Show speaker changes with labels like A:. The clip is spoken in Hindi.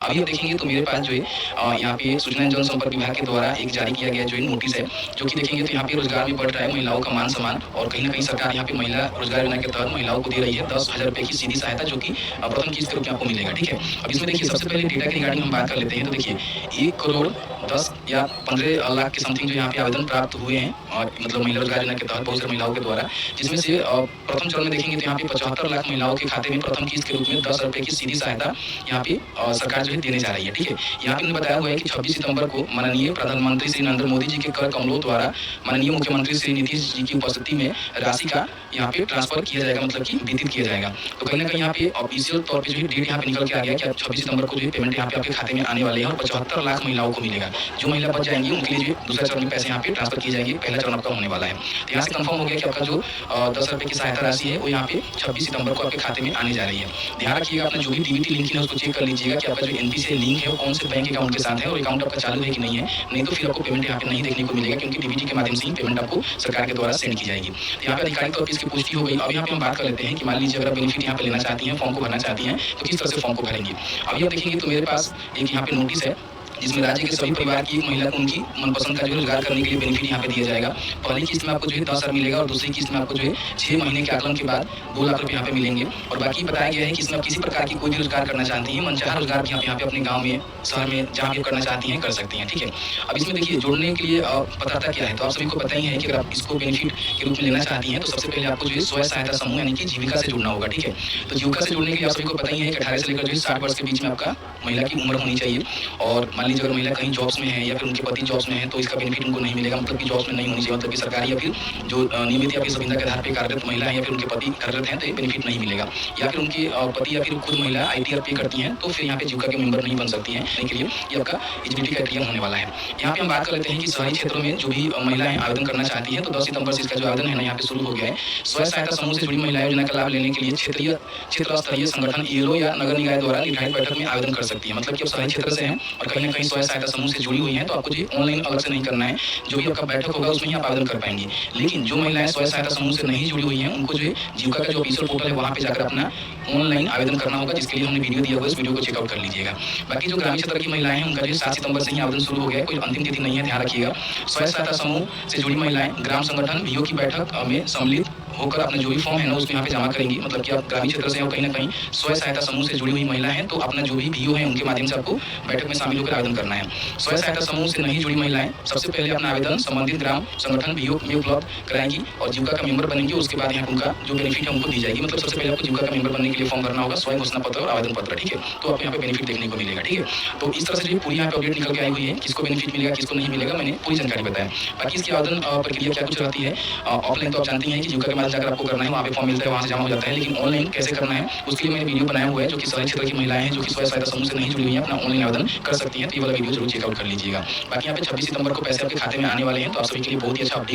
A: अभी आप देखेंगे तो मेरे पास जो है यहाँ पे सूचना एवं जनसंपर्क विभाग के द्वारा एक जारी किया गया जो है नोटिस है, जो कि देखेंगे तो यहाँ पे रोजगार भी बढ़ रहा है, महिलाओं का मान-सम्मान और कहीं न कहीं सरकार यहाँ पे महिला रोजगार योजना के तहत महिलाओं को दे रही है 10,000 रुपए की सीधी सहायता, जो कि प्रथम किस्त के रूप में आपको मिलेगा, ठीक है? अब इसमें देखिए सबसे पहले डेटा की रिगार्डिंग हम बात कर लेते हैं, तो देखिए 1 करोड़ 10 या 15 लाख के समथिंग जो यहाँ पे आवेदन प्राप्त हुए हैं मतलब महिला रोजगार योजना के तहत बहुत सारी महिलाओं के द्वारा, जिसमें से प्रथम चरण में देखेंगे तो यहाँ पे 75 लाख महिलाओं के खाते में प्रथम किस्त के रूप में 10 रुपए की सीधी सहायता यहाँ पे सरकार जो है देने जा रही है, ठीक है? यहाँ पे उन्होंने बताया हुआ है कि 26 सितंबर को माननीय प्रधानमंत्री श्री नरेंद्र मोदी जी के कर कमलों द्वारा माननीय मुख्यमंत्री श्री नीतीश जी की उपस्थिति में राशि का यहाँ पे ट्रांसफर किया जाएगा, मतलब कि वितरित किया जाएगा। तो कहीं न कहीं यहाँ पे ऑफिशियल तौर पे जो है डेट यहाँ पे निकल के आ गया कि 26 सितंबर को जो है पेमेंट यहाँ पे आपके खाते में आने वाले हैं और 75 लाख महिलाओं को मिलेगा। जो महिला बच जाएंगी उनके लिए जो है दूसरा चरण में पैसे यहाँ पे ट्रांसफर किए जाएंगे, पहला चरण आपका होने वाला है। तो यहाँ से कंफर्म हो गया कि आपका जो 10 रुपए की सहायता राशि है वो यहाँ पे 26 सितंबर को आपके खाते में आने जा रही है। ध्यान रखिएगा, अपना जो भी डीबीटी लिंक है उसको चेक कर लीजिएगा कि आपका जो एनपीसीआई लिंक है वो कौन से बैंक अकाउंट के साथ है और अकाउंट आपका चालू है कि नहीं है, नहीं तो फिर आपको पेमेंट यहाँ पे नहीं देखने को मिलेगा, क्योंकि डीबीटी के माध्यम से ही पेमेंट आपको सरकार के द्वारा सेंड की जाएगी। तो यहाँ पे आधिकारिक तौर पर इसकी पुष्टि हो गई। अब यहाँ पे हम बात कर लेते हैं कि मान लीजिए अगर आप बेनिफिट यहाँ पे लेना चाहती हैं, फॉर्म को भरना चाहती हैं, तो किस तरह से फॉर्म को भरेंगे। अभी आप देखेंगे तो मेरे पास एक यहाँ पे नोटिस है जिसमें राज्य के सभी परिवार की एक महिला को उनकी मनपसंद का जो रोजगार करने के लिए बेनिफिट यहाँ पे दिया जाएगा। पहली किस्त में आपको जो है 10,000 मिलेगा और दूसरी किस्त में आपको जो है 6 महीने के आकलन के बाद 2 लाख रुपए यहाँ पे मिलेंगे। और बाकी बताया गया है कि इसमें आप किसी प्रकार की कोई भी रोजगार करना चाहती हैं, मनचाहा रोजगार भी आप यहाँ पे अपने गाँव में, शहर में जहाँ भी करना चाहती हैं कर सकती हैं, ठीक है? अब इसमें देखिए जोड़ने के लिए पात्रता क्या है, तो आप सभी को पता ही है कि अगर आप इसको बेनिफिट के रूप में लेना चाहती हैं तो सबसे पहले आपको जो है स्वयं सहायता समूह यानी कि जीविका से जुड़ना होगा, ठीक है? तो जीविका से जुड़ने के लिए आप सभी को पता ही है कि 18 से लेकर जो है 60 वर्ष के बीच में आपका महिला की उम्र होनी चाहिए। और मान लीजिए अगर महिला कहीं जॉब्स में है या फिर उनके पति जॉब्स में है तो इसका बेनिफिट उनको नहीं मिलेगा, मतलब कि जॉब्स में नहीं होनी चाहिए, मतलब कि सरकारी या फिर जो नियमित या फिर संविदा के आधार पर कार्यरत महिला है या फिर उनके पति कार्यरत हैं तो ये बेनिफिट नहीं मिलेगा। या फिर उनके पति या फिर खुद महिला आईटीआर पे करती हैं तो फिर यहाँ पे जीविका के मेंबर नहीं बन सकती हैं, के लिए ये आपका एलिजिबिलिटी क्राइटेरिया होने वाला है। यहाँ पे हम बात कर लेते हैं कि शहरी क्षेत्रों में जो भी महिलाएं आवेदन करना चाहती हैं तो 10 सितंबर से इसका जो आवेदन है ना यहाँ पे शुरू हो गया है। स्वयं सहायता समूह से जुड़ी महिलाएं योजना का लाभ लेने के लिए क्षेत्र स्तरीय संगठन ईएलओ या नगर निकाय द्वारा निर्धारित बैठक में आवेदन कर सकती है। मतलब कि आप शहरी क्षेत्र से हैं और कहीं ना कहीं स्वयं सहायता समूह से जुड़ी हुई हैं तो आपको जो ऑनलाइन अलग से नहीं करना है, जो भी आपका बैठक होगा उसमें ही आप आवेदन कर पाएंगे। लेकिन जो महिलाएं स्वयं सहायता समूह से नहीं जुड़ी हुई हैं उनको जो है जीविका का जो ऑफिशियल पोर्टल है वहाँ पे जाकर अपना ऑनलाइन आवेदन करना होगा, जिसके लिए हमने वीडियो दिया हुआ है, इस वीडियो को चेकआउट कर लीजिएगा। बाकी जो ग्रामीण क्षेत्र की महिलाएं हैं उनका जो 7 सितंबर से ही आवेदन शुरू हो गया है, कोई अंतिम तिथि नहीं है, ध्यान रखिएगा। स्वयं सहायता समूह से जुड़ी महिलाएं ग्राम संगठन वीओ की बैठक में सम्मिलित होकर अपना जो भी फॉर्म है ना उसको यहाँ पे जमा करेंगी। मतलब कि आप ग्रामीण क्षेत्र से कहीं ना कहीं स्वयं सहायता समूह से जुड़ी हुई महिला है तो अपना जो भी वीओ है उनके माध्यम से आपको बैठक में शामिल होकर आवेदन करना है। स्वयं सहायता समूह से नहीं जुड़ी महिलाएं सबसे पहले अपना आवेदन संबंधित ग्राम संगठन वीओ में उपलब्ध कराएंगी और जीविका का मेंबर बनेंगे। उसके बाद यहाँ उनका जो बेनिफिट है उनको दी जाएगी। मतलब सबसे पहले आपको जीविका का मेंबर बनने के लिए फॉर्म भरना होगा, स्वयं घोषणा पत्र और आवेदन पत्र, ठीक है? तो आपको यहाँ पे बेनिफिट देखने को मिलेगा, ठीक है? तो इस तरह से जो पूरी यहाँ पे अपडेट निकल के आई हुई है, किसको बेनिफिट मिलेगा किसको नहीं मिलेगा, मैंने पूरी जानकारी बताया। बाकी इसकी आवेदन प्रक्रिया क्या कुछ रहती है, ऑफलाइन तो आप जानती हैं कि जीविका के माध्यम जाकर आपको करना है, वहाँ पे फॉर्म मिलता है, वहाँ से जमा हो जाता है। लेकिन ऑनलाइन कैसे करना है उसके लिए मैंने वीडियो बनाया हुआ है, जो कि शहरी क्षेत्र की महिलाएं हैं जो कि स्वयं सहायता समूह से नहीं जुड़ी हुई हैं अपना ऑनलाइन आवेदन कर सकती हैं। तो ये वाला वीडियो जरूर चेकआउट कर लीजिएगा। बाकी यहाँ पे 26 सितंबर को पैसे आपके खाते में आने वाले हैं, तो आप सभी के लिए बहुत ही अच्छा अपडेट